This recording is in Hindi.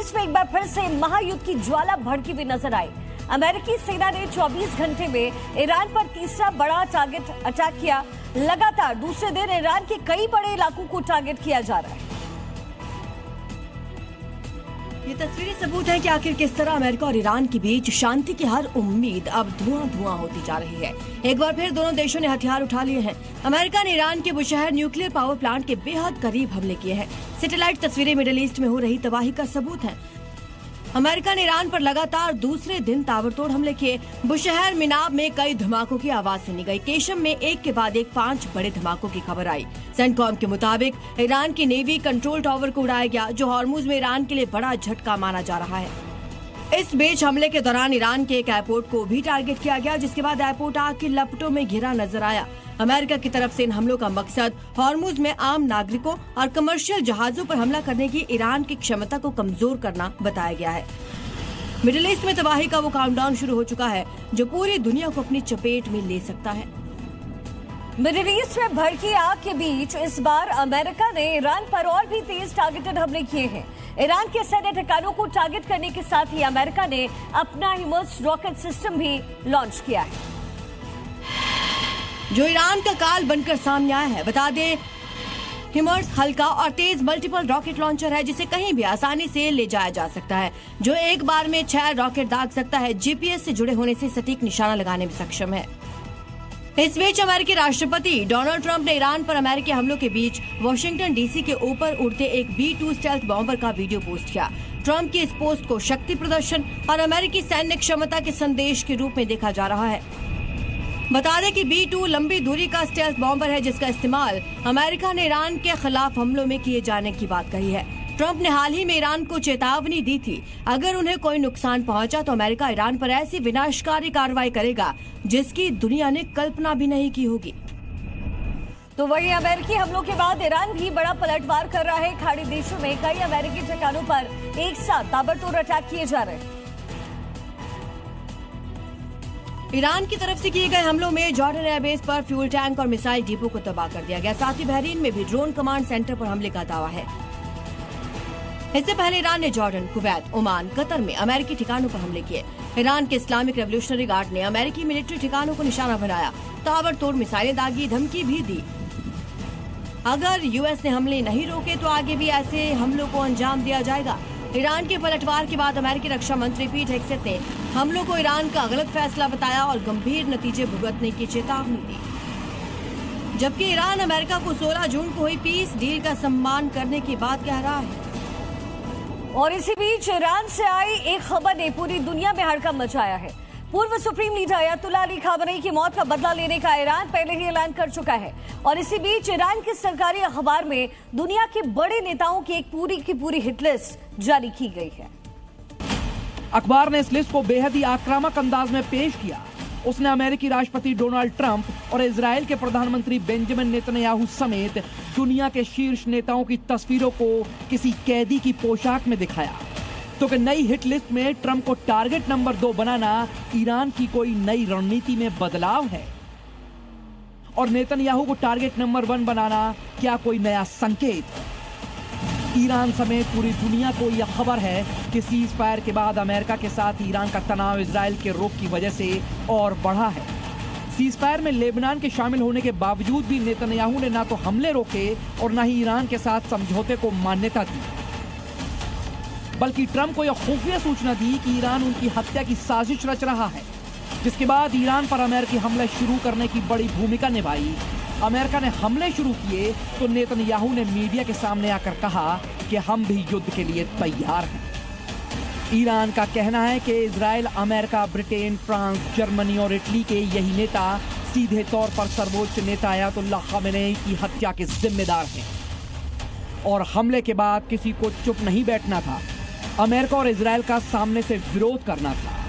ईस्ट में एक बार फिर से महायुद्ध की ज्वाला भड़की हुई नजर आई। अमेरिकी सेना ने 24 घंटे में ईरान पर तीसरा बड़ा टारगेट अटैक किया। लगातार दूसरे दिन ईरान के कई बड़े इलाकों को टारगेट किया जा रहा है। ये तस्वीरें सबूत है कि आखिर किस तरह अमेरिका और ईरान के बीच शांति की हर उम्मीद अब धुआं होती जा रही है। एक बार फिर दोनों देशों ने हथियार उठा लिए हैं। अमेरिका ने ईरान के बुशहर न्यूक्लियर पावर प्लांट के बेहद करीब हमले किए हैं। सैटेलाइट तस्वीरें मिडिल ईस्ट में हो रही तबाही का सबूत है। अमेरिका ने ईरान पर लगातार दूसरे दिन ताबड़तोड़ हमले किए। बुशहर मिनाब में कई धमाकों की आवाज सुनी गई। केशम में एक के बाद एक 5 बड़े धमाकों की खबर आई। सेंटकॉम के मुताबिक ईरान की नेवी कंट्रोल टावर को उड़ाया गया, जो हॉर्मुज में ईरान के लिए बड़ा झटका माना जा रहा है। इस बीच हमले के दौरान ईरान के एक एयरपोर्ट को भी टारगेट किया गया, जिसके बाद एयरपोर्ट आग की लपटों में घिरा नजर आया। अमेरिका की तरफ से इन हमलों का मकसद हॉर्मुज में आम नागरिकों और कमर्शियल जहाजों पर हमला करने की ईरान की क्षमता को कमजोर करना बताया गया है। मिडिल ईस्ट में तबाही का वो काउंटडाउन शुरू हो चुका है, जो पूरी दुनिया को अपनी चपेट में ले सकता है। मिडिल ईस्ट में भड़की आग के बीच इस बार अमेरिका ने ईरान पर और भी तेज टारगेटेड हमले किए हैं। ईरान के सैन्य ठिकानों को टारगेट करने के साथ ही अमेरिका ने अपना हिमर्स रॉकेट सिस्टम भी लॉन्च किया है, जो ईरान का काल बनकर सामने आया है। बता दें, हिमर्स हल्का और तेज मल्टीपल रॉकेट लॉन्चर है, जिसे कहीं भी आसानी से ले जाया जा सकता है, जो एक बार में 6 रॉकेट दाग सकता है। जीपीएस से जुड़े होने से सटीक निशाना लगाने में सक्षम है। इस बीच अमेरिकी राष्ट्रपति डोनाल्ड ट्रंप ने ईरान पर अमेरिकी हमलों के बीच वॉशिंगटन डीसी के ऊपर उड़ते एक B-2 स्टेल्थ बॉम्बर का वीडियो पोस्ट किया। ट्रंप की इस पोस्ट को शक्ति प्रदर्शन और अमेरिकी सैन्य क्षमता के संदेश के रूप में देखा जा रहा है। बता दें कि B-2 लंबी दूरी का स्टेल्थ बॉम्बर है, जिसका इस्तेमाल अमेरिका ने ईरान के खिलाफ हमलों में किए जाने की बात कही है। ट्रंप ने हाल ही में ईरान को चेतावनी दी थी, अगर उन्हें कोई नुकसान पहुंचा तो अमेरिका ईरान पर ऐसी विनाशकारी कार्रवाई करेगा जिसकी दुनिया ने कल्पना भी नहीं की होगी। तो वही अमेरिकी हमलों के बाद ईरान भी बड़ा पलटवार कर रहा है। खाड़ी देशों में कई अमेरिकी ठिकानों पर एक साथ ताबड़तोड़ अटैक किए जा रहे हैं। ईरान की तरफ से किए गए हमलों में जॉर्डन एयरबेस पर फ्यूल टैंक और मिसाइल डिपो को तबाह कर दिया गया। साथ ही बहरीन में भी ड्रोन कमांड सेंटर पर हमले का दावा है। इससे पहले ईरान ने जॉर्डन, कुवैत, ओमान, कतर में अमेरिकी ठिकानों पर हमले किए। ईरान के इस्लामिक रेवोल्यूशनरी गार्ड ने अमेरिकी मिलिट्री ठिकानों को निशाना बनाया, ताबड़तोड़ मिसाइलें दागी, धमकी भी दी। अगर यूएस ने हमले नहीं रोके तो आगे भी ऐसे हमलों को अंजाम दिया जाएगा। ईरान के पलटवार के बाद अमेरिकी रक्षा मंत्री पीट हेगसेथ ने हमलों को ईरान का गलत फैसला बताया और गंभीर नतीजे भुगतने की चेतावनी दी। जबकि ईरान अमेरिका को 16 जून को हुई पीस डील का सम्मान करने की बात कह रहा है। और इसी बीच ईरान से आई एक खबर ने पूरी दुनिया में हड़कंप मचाया है। पूर्व सुप्रीम लीडर अयतुल्ला अली खामेनी की मौत का बदला लेने का ईरान पहले ही ऐलान कर चुका है। और इसी बीच ईरान के सरकारी अखबार में दुनिया के बड़े नेताओं की एक पूरी की पूरी हिट लिस्ट जारी की गई है। अखबार ने इस लिस्ट को बेहद ही आक्रामक अंदाज में पेश किया। उसने अमेरिकी राष्ट्रपति डोनाल्ड ट्रंप और इजराइल के प्रधानमंत्री बेंजामिन नेतन्याहू समेत दुनिया के शीर्ष नेताओं की तस्वीरों को किसी कैदी की पोशाक में दिखाया। तो कि नई हिट लिस्ट में ट्रंप को टारगेट नंबर 2 बनाना ईरान की कोई नई रणनीति में बदलाव है, और नेतन्याहू को टारगेट नंबर 1 बनाना क्या कोई नया संकेत? ईरान समेत पूरी दुनिया को यह खबर है कि सीज फायर के बाद अमेरिका के साथ ईरान का तनाव इजराइल के रुख की वजह से और बढ़ा है। सीज फायर में लेबनान के शामिल होने के बावजूद भी नेतन्याहू ने ना तो हमले रोके और ना ही ईरान के साथ समझौते को मान्यता दी, बल्कि ट्रंप को यह खुफिया सूचना दी कि ईरान उनकी हत्या की साजिश रच रहा है। जिसके बाद ईरान पर अमेरिकी हमले शुरू करने की बड़ी भूमिका निभाई। अमेरिका ने हमले शुरू किए तो नेतन्याहू ने मीडिया के सामने आकर कहा कि हम भी युद्ध के लिए तैयार हैं। ईरान का कहना है कि Israel, America, Britain, France, Germany और इटली के यही नेता सीधे तौर पर सर्वोच्च नेता अयतुल्ला खामेनी की हत्या के जिम्मेदार हैं। और हमले के बाद किसी को चुप नहीं बैठना था। अमेरिका और इजराइल का सामने से विरोध करना था।